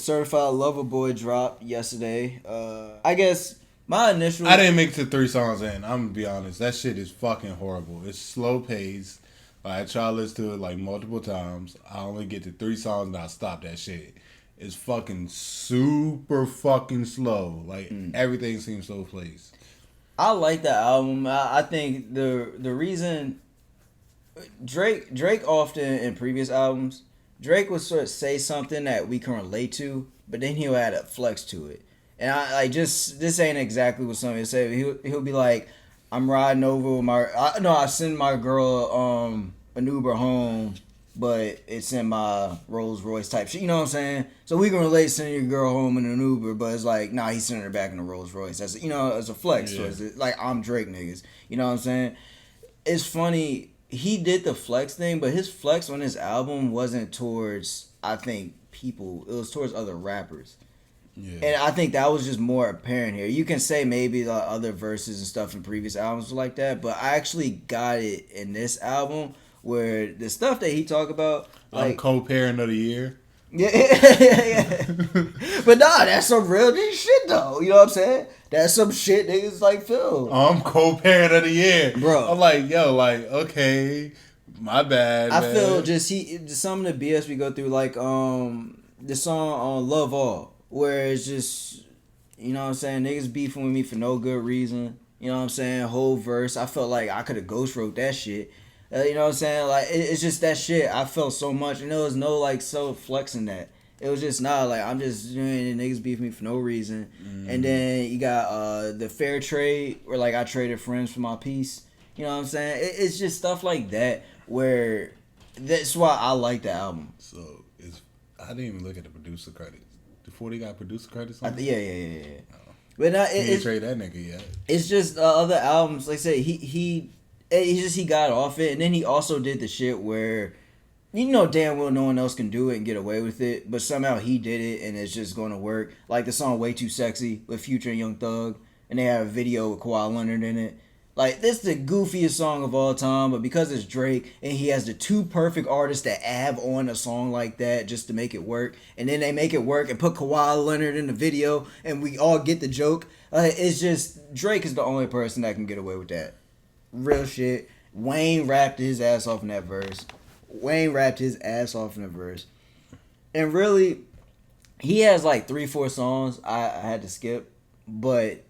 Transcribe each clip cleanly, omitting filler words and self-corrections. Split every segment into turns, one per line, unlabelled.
Certified Lover Boy dropped yesterday. I guess my initial.
I didn't make it to 3 songs in. I'm gonna be honest. That shit is fucking horrible. It's slow paced. Like, I try to listen to it like multiple times. I only get to 3 songs and I stop that shit. It's fucking super fucking slow. Like everything seems so placed.
I like that album. I think the reason Drake often in previous albums, Drake would sort of say something that we can relate to, but then he'll add a flex to it. And I like just this ain't exactly what somebody say. He'll be like, I'm riding over with I send my girl an Uber home, but it's in my Rolls Royce type shit. You know what I'm saying? So we can relate sending your girl home in an Uber, but it's like, nah, he's sending her back in a Rolls Royce. That's it's a flex. Yeah. So it's like I'm Drake niggas. You know what I'm saying? It's funny. He did the flex thing, but his flex on his album wasn't towards, I think, people. It was towards other rappers. Yeah. And I think that was just more apparent here. You can say maybe the other verses and stuff in previous albums were like that, but I actually got it in this album where the stuff that he talked about, like,
I'm co-parent of the year.
Yeah. But nah, that's some real shit though. You know what I'm saying? That's some shit niggas like feel.
I'm co-parent of the year,
bro.
I'm like, yo, like, okay, my bad.
I feel just some of the BS we go through, like the song on Love All, where it's just, you know what I'm saying, niggas beefing with me for no good reason. You know what I'm saying? Whole verse. I felt like I could have ghost wrote that shit. You know what I'm saying? Like, it's just that shit. I felt so much, and there was no, like, so flexing that. It was just not, like, I'm just doing niggas beef me for no reason. And then you got the fair trade, where, like, I traded friends for my peace. You know what I'm saying? It's just stuff like that, where that's why I like the album.
So, I didn't even look at the producer credits. The 40 got producer credits on it?
Yeah.
Oh.
But
he didn't trade that nigga yet.
It's just other albums, like I said, he got off it, and then he also did the shit where, you know damn well no one else can do it and get away with it, but somehow he did it and it's just going to work. Like the song Way Too Sexy with Future and Young Thug, and they have a video with Kawhi Leonard in it. Like, this is the goofiest song of all time, but because it's Drake and he has the two perfect artists that have on a song like that just to make it work, and then they make it work and put Kawhi Leonard in the video and we all get the joke. It's just, Drake is the only person that can get away with that. Real shit. Wayne rapped his ass off in that verse. And really, he has like 3-4 songs I had to skip. But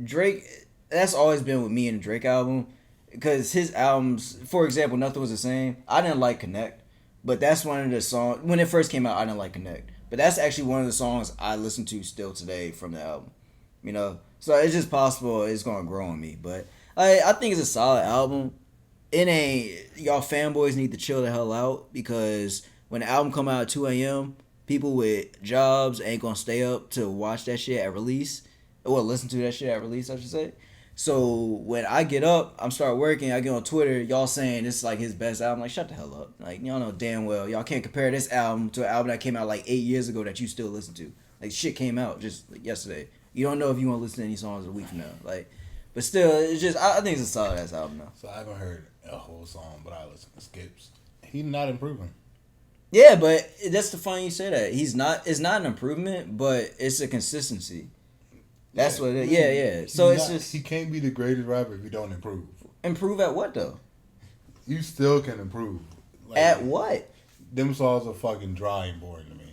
Drake, that's always been with me in the Drake album. Because his albums, for example, Nothing Was the Same. I didn't like Connect. But that's one of the songs, when it first came out, I didn't like Connect. But that's actually one of the songs I listen to still today from the album. You know? So it's just possible it's going to grow on me. But I think it's a solid album. It ain't, y'all fanboys need to chill the hell out, because when the album come out at 2 a.m., people with jobs ain't gonna stay up to watch that shit at release. Well, listen to that shit at release, I should say. So when I get up, I'm start working, I get on Twitter, y'all saying this is like his best album. Like, shut the hell up. Like, y'all know damn well y'all can't compare this album to an album that came out like 8 years ago that you still listen to. Like, shit came out just like yesterday. You don't know if you want to listen to any songs a week from now. Like, but still, it's just, I think it's a solid ass album now.
So I haven't heard a whole song, but I listen to skips. He's not improving.
Yeah, but that's the fun you say that. He's not, it's not an improvement, but it's a consistency. That's what it is. Yeah. So it's just,
he can't be the greatest rapper if you don't improve.
Improve at what though?
You still can improve.
Like, at what?
Them songs are fucking dry and boring to me.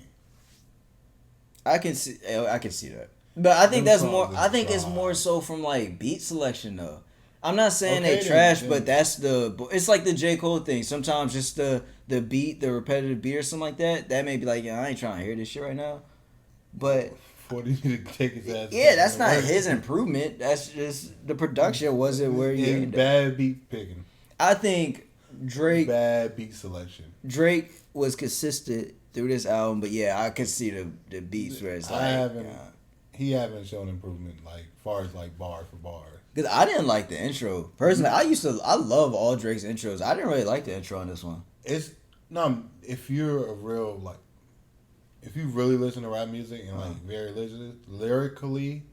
I can see that. But I think that's more, I think it's more so from like beat selection though. I'm not saying they trash, but that's it's like the J. Cole thing. Sometimes just the beat, the repetitive beat or something like that may be like, yeah, I ain't trying to hear this shit right now. But
40 to take his ass.
Yeah, that's not his improvement. That's just the production wasn't where you
ended. Bad beat picking.
I think Drake,
bad beat selection.
Drake was consistent through this album, but yeah, I could see the beats where it's like
he haven't shown improvement like far as like bar for bar.
Because I didn't like the intro. Personally, I love all Drake's intros. I didn't really like the intro on this one.
If you're a real, like, if you really listen to rap music and, like, very lyrically,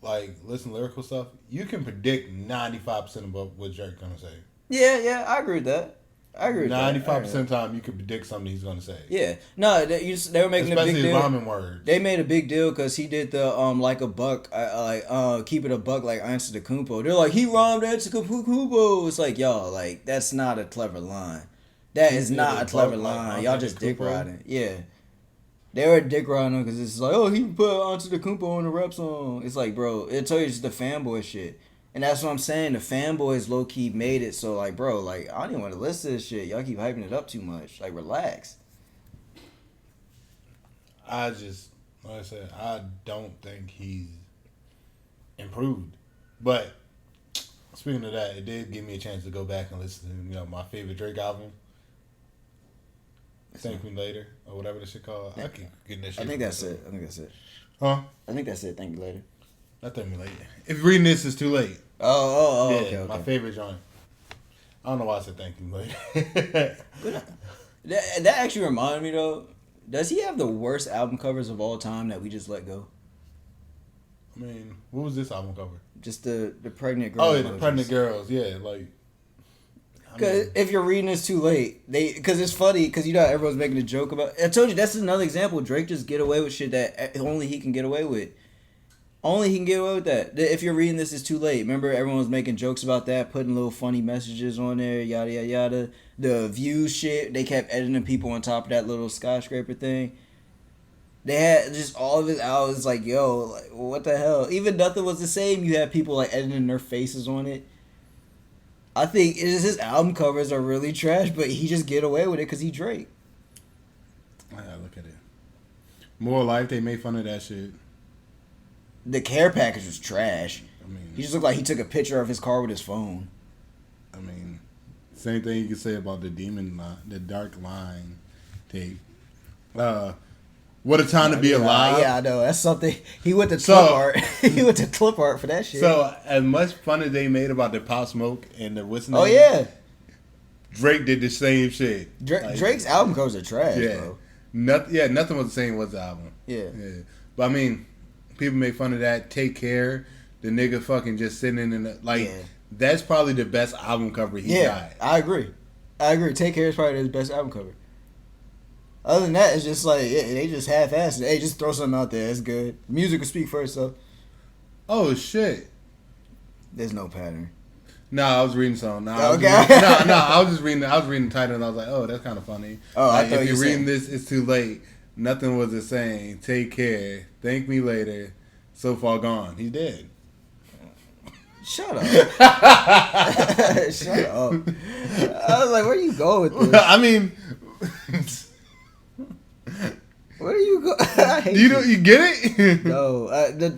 like, listen to lyrical stuff, you can predict 95% of what Drake's gonna say.
Yeah, I agree with that. I agree with that.
95% of the time, you could predict something he's gonna say.
Yeah, no, they were making
Especially
a big
his
deal.
rhyming words.
They made a big deal because he did the like a buck, keep it a buck like Antetokounmpo. They're like he rhymed Antetokounmpo. It's like y'all, like that's not a clever line. That is not a clever line. Y'all just dick riding. Yeah, they were dick riding because it's like, oh, he put Antetokounmpo on the rap song. It's like, bro, it told you it's the fanboy shit. And that's what I'm saying. The fanboys low key made it so like, bro, like I don't even want to listen to this shit. Y'all keep hyping it up too much. Like, relax.
Like I said, I don't think he's improved. But speaking of that, it did give me a chance to go back and listen to my favorite Drake album. Thank Me Later or whatever this shit called. I keep getting that shit.
I think that's it.
Huh?
I think that's it. Thank you later.
Not Thank Me Later. If reading this is too late.
Oh,
yeah,
okay.
My favorite joint. I don't know why I said Thank Me Later.
that actually reminded me though. Does he have the worst album covers of all time that we just let go?
I mean, what was this album cover?
Just the pregnant girl.
Oh, yeah, the pregnant girls. Yeah, like.
Because if you're reading this too late, because it's funny because you know everyone's making a joke about. I told you that's another example. Drake just get away with shit that only he can get away with. Only he can get away with that. If you're reading this, it's too late. Remember, everyone was making jokes about that, putting little funny messages on there, yada yada yada. The views shit, they kept editing people on top of that little skyscraper thing. They had just all of his albums like, yo, like, what the hell? Even Nothing Was the Same. You have people like editing their faces on it. I think his album covers are really trash, but he just get away with it because he Drake.
I gotta look at it. More Life, they made fun of that shit.
The care package was trash.
I mean,
he just looked like he took a picture of his car with his phone.
I mean, same thing you can say about the the Dark Line tape. What a Time to Be Alive.
Yeah, I know. That's something. He went to clip art. He went to clip art for that shit.
So, as much fun as they made about the Pop Smoke and the Whistling.
Oh, yeah.
Drake did the same shit.
Drake's album covers are trash, bro.
Nothing Was the Same was the album.
Yeah.
But, I mean, people make fun of that. Take Care. The nigga fucking just sitting in the, that's probably the best album cover he got.
I agree. Take Care is probably his best album cover. Other than that, it's just like they just half-assed it. Hey, just throw something out there. It's good. Music will speak for itself.
Oh shit!
There's no pattern.
No, I was reading something.
Okay.
I was just reading. I was reading the title and I was like, oh, that's kind of funny.
Oh,
like,
I thought
if you're reading
saying.
this, it's too late. Nothing Was the Same. Take Care. Thank Me Later. So Far Gone. He's dead.
Shut up. Shut up. I was like, where are you going with this?
I mean.
Where are you go? I hate
you get it?
No,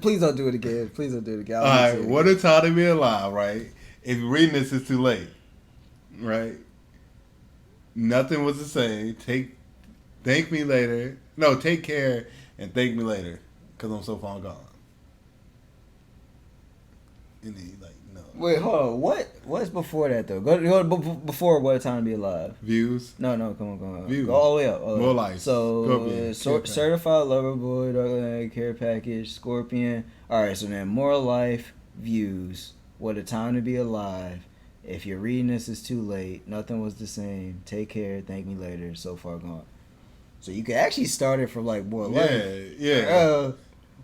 please don't do it again. Please don't do it again.
All right, what a time to be alive, right? If you're reading this, it's too late, right? Nothing Was the Same. Thank Me Later. No, Take Care and Thank Me Later, because I'm so far gone. And then, no.
Wait, hold on. What's before that though? Go before What a Time to Be Alive.
Views.
No, come on.
Views.
Go all the way up.
More Life.
So, Certified Lover Boy, Dark Care Package, Scorpion. All right, so then More Life, Views, What a Time to Be Alive. If you're reading this, it's too late. Nothing Was the Same. Take Care. Thank Me Later. So Far Gone. So you can actually start it from like More Life.
Yeah.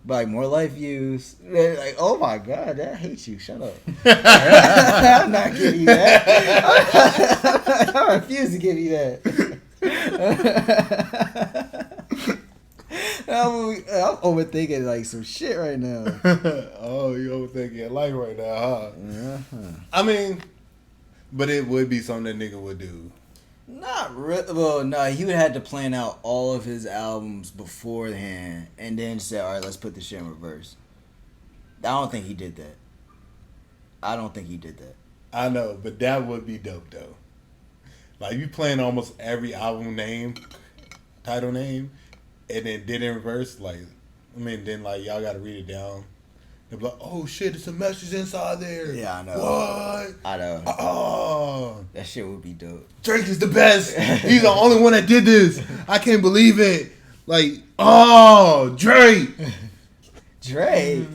Like More Life Views. Like, oh my God, I hate you. Shut up. I'm not giving you that. I refuse to give you that. I'm overthinking like some shit right now.
Oh, you overthinking your life right now, huh?
Uh-huh.
I mean, but it would be something that nigga would do.
Not really. Well, no, he would have had to plan out all of his albums beforehand and then say, all right, let's put this shit in reverse. I don't think he did that. I
know, but that would be dope, though. Like, you playing almost every album name, title name, and then did in reverse, then y'all got to read it down. They'll be like, oh shit, it's a message inside there.
Yeah, I know.
What?
I know.
Oh.
That shit would be dope.
Drake is the best. He's the only one that did this. I can't believe it. Like, oh, Drake.
Drake?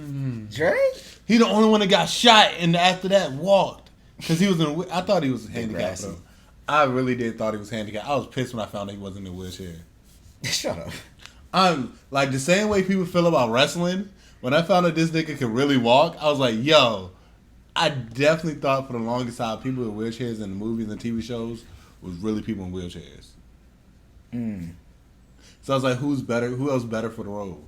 He the only one that got shot and after that walked. Because he was I thought he was handicapped though. I really did thought he was handicapped. I was pissed when I found out he wasn't in a wheelchair.
Shut up.
I'm like the same way people feel about wrestling. When I found out this nigga could really walk, I was like, yo, I definitely thought for the longest time people with wheelchairs in the movies and TV shows was really people in wheelchairs.
Mm.
So I was like, who's better? Who else better for the role?